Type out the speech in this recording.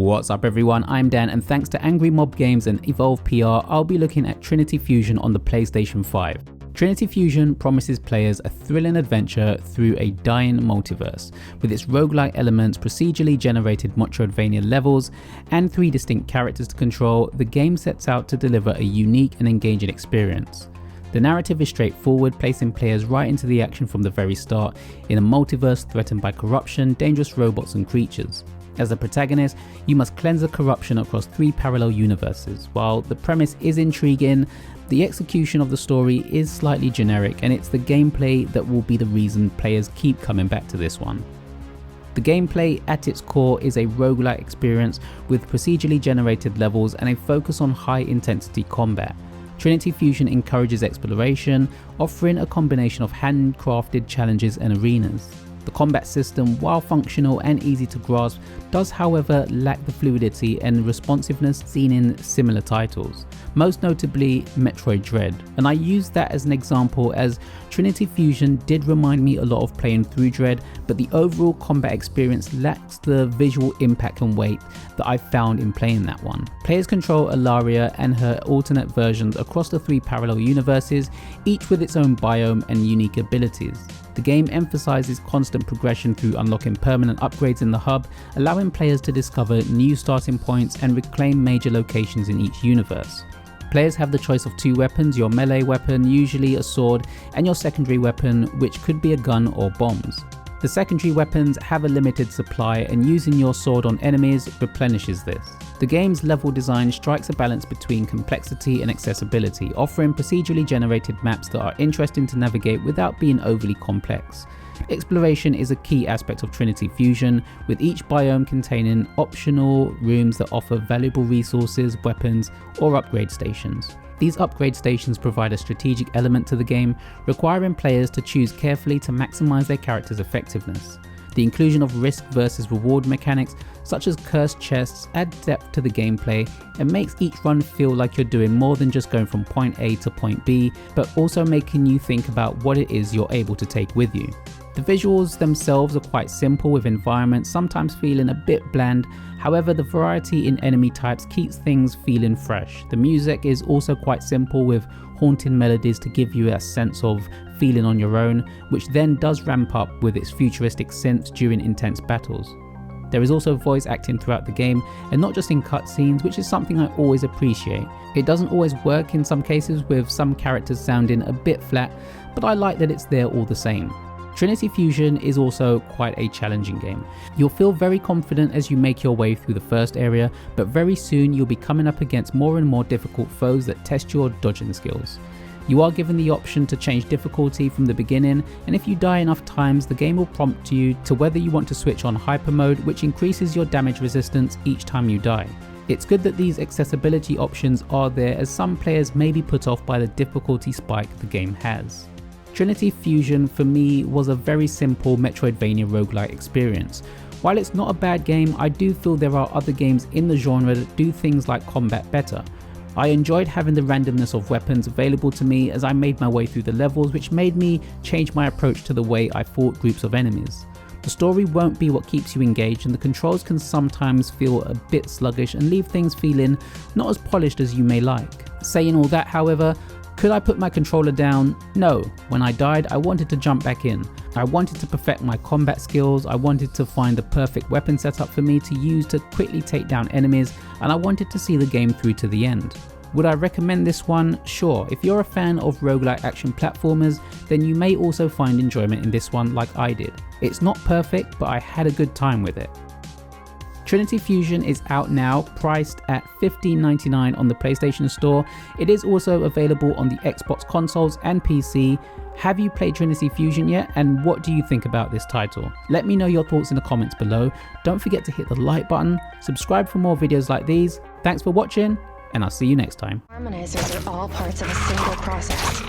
What's up everyone, I'm Dan, and thanks to Angry Mob Games and Evolve PR, I'll be looking at Trinity Fusion on the PlayStation 5. Trinity Fusion promises players a thrilling adventure through a dying multiverse. With its roguelike elements, procedurally generated Metroidvania levels, and 3 distinct characters to control, the game sets out to deliver a unique and engaging experience. The narrative is straightforward, placing players right into the action from the very start, in a multiverse threatened by corruption, dangerous robots and creatures. As the protagonist, you must cleanse the corruption across 3 parallel universes. While the premise is intriguing, the execution of the story is slightly generic, and it's the gameplay that will be the reason players keep coming back to this one. The gameplay at its core is a roguelike experience with procedurally generated levels and a focus on high intensity combat. Trinity Fusion encourages exploration, offering a combination of handcrafted challenges and arenas. The combat system, while functional and easy to grasp, does however lack the fluidity and responsiveness seen in similar titles, most notably Metroid Dread. And I use that as an example, as Trinity Fusion did remind me a lot of playing through Dread, but the overall combat experience lacks the visual impact and weight that I found in playing that one. Players control Ilaria and her alternate versions across the 3 parallel universes, each with its own biome and unique abilities. The game emphasizes constant progression through unlocking permanent upgrades in the hub, allowing players to discover new starting points and reclaim major locations in each universe. Players have the choice of 2 weapons, your melee weapon, usually a sword, and your secondary weapon, which could be a gun or bombs. The secondary weapons have a limited supply, and using your sword on enemies replenishes this. The game's level design strikes a balance between complexity and accessibility, offering procedurally generated maps that are interesting to navigate without being overly complex. Exploration is a key aspect of Trinity Fusion, with each biome containing optional rooms that offer valuable resources, weapons, or upgrade stations. These upgrade stations provide a strategic element to the game, requiring players to choose carefully to maximize their character's effectiveness. The inclusion of risk versus reward mechanics, such as cursed chests, add depth to the gameplay and makes each run feel like you're doing more than just going from point A to point B, but also making you think about what it is you're able to take with you. The visuals themselves are quite simple, with environments sometimes feeling a bit bland. However, the variety in enemy types keeps things feeling fresh. The music is also quite simple, with haunting melodies to give you a sense of feeling on your own, which then does ramp up with its futuristic synths during intense battles. There is also voice acting throughout the game, and not just in cutscenes, which is something I always appreciate. It doesn't always work in some cases, with some characters sounding a bit flat, but I like that it's there all the same. Trinity Fusion is also quite a challenging game. You'll feel very confident as you make your way through the first area, but very soon you'll be coming up against more and more difficult foes that test your dodging skills. You are given the option to change difficulty from the beginning, and if you die enough times, the game will prompt you to whether you want to switch on hyper mode, which increases your damage resistance each time you die. It's good that these accessibility options are there, as some players may be put off by the difficulty spike the game has. Trinity Fusion for me was a very simple Metroidvania roguelike experience. While it's not a bad game, I do feel there are other games in the genre that do things like combat better. I enjoyed having the randomness of weapons available to me as I made my way through the levels, which made me change my approach to the way I fought groups of enemies. The story won't be what keeps you engaged, and the controls can sometimes feel a bit sluggish and leave things feeling not as polished as you may like. Saying all that, however, could I put my controller down? No. When I died, I wanted to jump back in. I wanted to perfect my combat skills, I wanted to find the perfect weapon setup for me to use to quickly take down enemies, and I wanted to see the game through to the end. Would I recommend this one? Sure. If you're a fan of roguelike action platformers, then you may also find enjoyment in this one like I did. It's not perfect, but I had a good time with it. Trinity Fusion is out now, priced at $15.99 on the PlayStation Store. It is also available on the Xbox consoles and PC. Have you played Trinity Fusion yet, and what do you think about this title? Let me know your thoughts in the comments below. Don't forget to hit the like button, subscribe for more videos like these. Thanks for watching, and I'll see you next time. Harmonizers are all parts of a single process.